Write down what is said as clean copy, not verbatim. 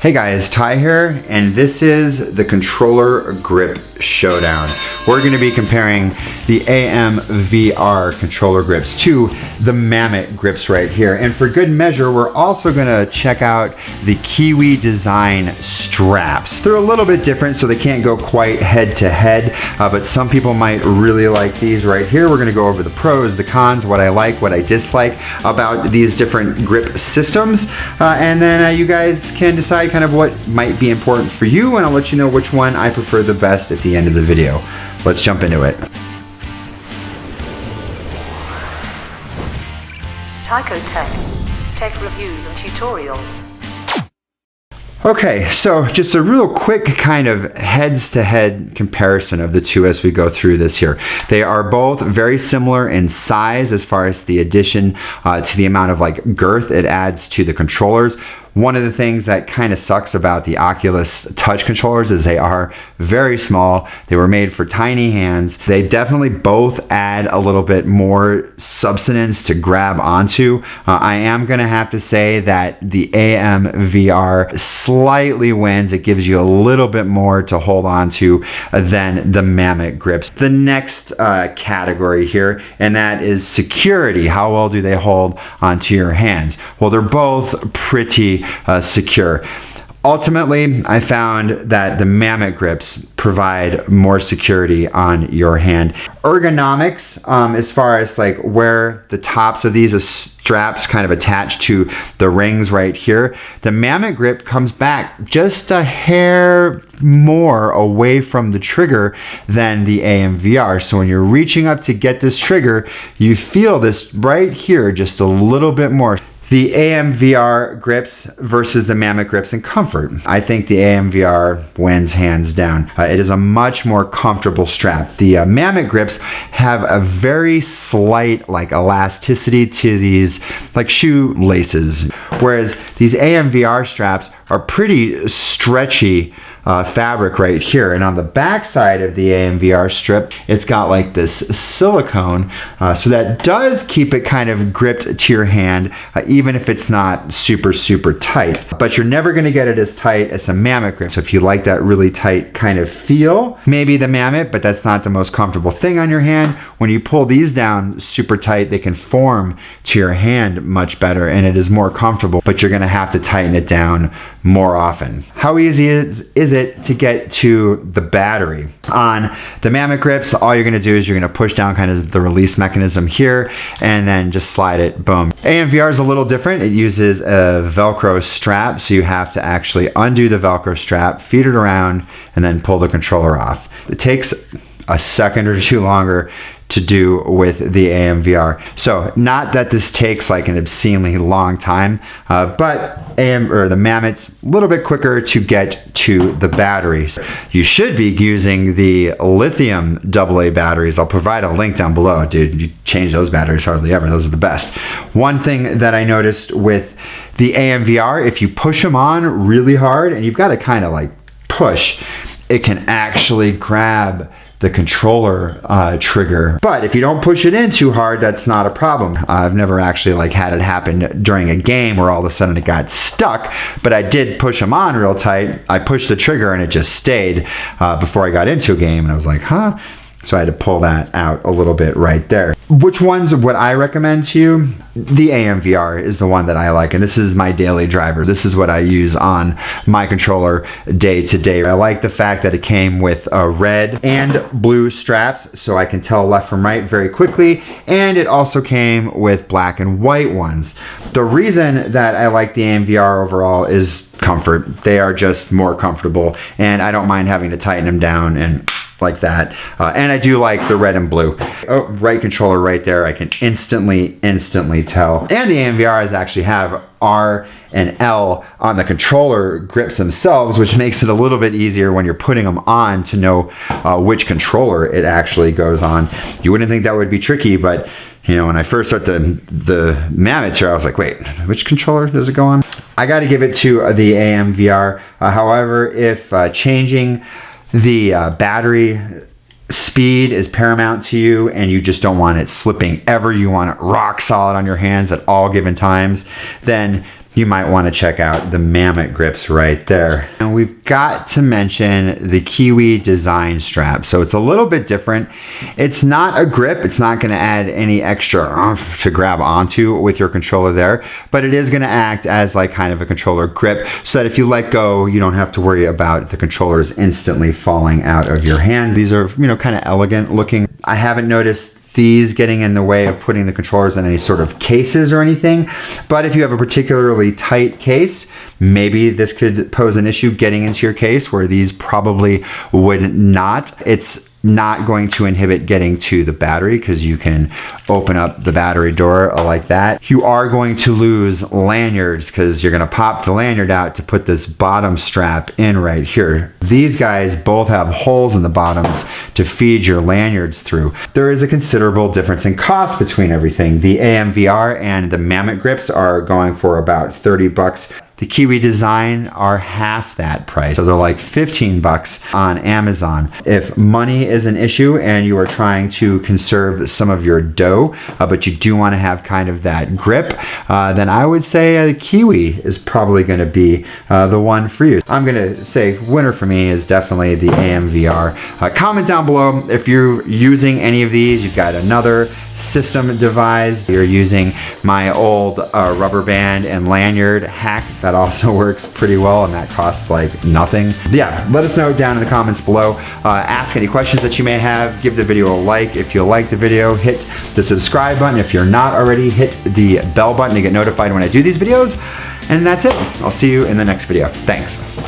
Hey guys, Ty here, and this is the controller grip showdown. We're going to be comparing the AMVR controller grips to the Mamut grips right here. And for good measure, we're also going to check out the Kiwi Design straps. They're a little bit different, so they can't go quite head to head, but some people might really like these right here. We're going to go over the pros, the cons, what I like, what I dislike about these different grip systems, and then you guys can decide kind of what might be important for you, and I'll let you know which one I prefer the best at the end of the video. Let's jump into it. Tyco Tech reviews and tutorials. Okay, so just a real quick kind of heads-to-head comparison of the two as we go through this here. They are both very similar in size as far as the addition to the amount of like girth it adds to the controllers. One of the things that kind of sucks about the Oculus Touch controllers is they are very small. They were made for tiny hands. They definitely both add a little bit more substance to grab onto. I am going to have to say that the AMVR slightly wins. It gives you a little bit more to hold on to than the Mamut grips. The next category here, and that is security. How well do they hold onto your hands? Well, they're both pretty secure. Ultimately, I found that the Mamut grips provide more security on your hand. Ergonomics, as far as like where the tops of these straps kind of attach to the rings right here, the Mamut grip comes back just a hair more away from the trigger than the AMVR. So when you're reaching up to get this trigger, you feel this right here just a little bit more. The AMVR grips versus the Mamut grips in comfort. I think the AMVR wins hands down. It is a much more comfortable strap. The Mamut grips have a very slight like elasticity to these like shoe laces, whereas these AMVR straps are pretty stretchy fabric right here. And on the back side of the AMVR strip, it's got like this silicone, so that does keep it kind of gripped to your hand, even if it's not super tight. But you're never going to get it as tight as a Mamut grip. So if you like that really tight kind of feel, maybe the Mamut, but that's not the most comfortable thing on your hand. When you pull these down super tight, they can form to your hand much better, and it is more comfortable, but you're going to have to tighten it down more often. How easy is it to get to the battery? On the Mamut grips, all you're going to do is you're going to push down kind of the release mechanism here and then just slide it, boom. AMVR is a little different. It uses a Velcro strap, so you have to actually undo the Velcro strap, feed it around, and then pull the controller off. It takes a second or two longer to do with the AMVR. So not that this takes like an obscenely long time, but the Mamut's a little bit quicker to get to the batteries. You should be using the lithium AA batteries. I'll provide a link down below. Dude, you change those batteries hardly ever. Those are the best. One thing that I noticed with the AMVR, if you push them on really hard, and you've got to kind of like push, it can actually grab the controller trigger. But if you don't push it in too hard, that's not a problem. I've never actually like had it happen during a game where all of a sudden it got stuck, but I did push them on real tight. I pushed the trigger and it just stayed before I got into a game, and I was like, huh? So I had to pull that out a little bit right there. Which ones would I recommend to you? The AMVR is the one that I like, and this is my daily driver. This is what I use on my controller day to day. I like the fact that it came with red and blue straps, so I can tell left from right very quickly, and it also came with black and white ones. The reason that I like the AMVR overall is comfort. They are just more comfortable, and I don't mind having to tighten them down and like that. And I do like the red and blue. Oh, right controller right there. I can instantly tell. And the AMVRs actually have R and L on the controller grips themselves, which makes it a little bit easier when you're putting them on to know which controller it actually goes on. You wouldn't think that would be tricky, but you know, when I first started the Mamuts here, I was like, wait, which controller does it go on? I got to give it to the AMVR. However, if changing the battery speed is paramount to you and you just don't want it slipping ever, you want it rock solid on your hands at all given times, then you might want to check out the Mamut grips right there. And we've got to mention the Kiwi Design strap. So it's a little bit different. It's not a grip. It's not going to add any extra to grab onto with your controller there, but it is going to act as like kind of a controller grip so that if you let go, you don't have to worry about the controllers instantly falling out of your hands. These are, you know, kind of elegant looking. I haven't noticed these getting in the way of putting the controllers in any sort of cases or anything, but if you have a particularly tight case, maybe this could pose an issue getting into your case where these probably would not. It's not going to inhibit getting to the battery because you can open up the battery door like that. You are going to lose lanyards because you're going to pop the lanyard out to put this bottom strap in right here. These guys both have holes in the bottoms to feed your lanyards through. There is a considerable difference in cost between everything. The AMVR and the Mamut grips are going for about 30 bucks. The Kiwi Design are half that price. So they're like 15 bucks on Amazon. If money is an issue and you are trying to conserve some of your dough, but you do want to have kind of that grip, then I would say the Kiwi is probably going to be the one for you. I'm going to say winner for me is definitely the AMVR. Comment down below if you're using any of these. You've got another system device. You're using my old rubber band and lanyard hack. That also works pretty well and that costs like nothing. Yeah, let us know down in the comments below. Ask any questions that you may have. Give the video a like if you like the video. Hit the subscribe button. If you're not already, hit the bell button to get notified when I do these videos. And that's it. I'll see you in the next video. Thanks.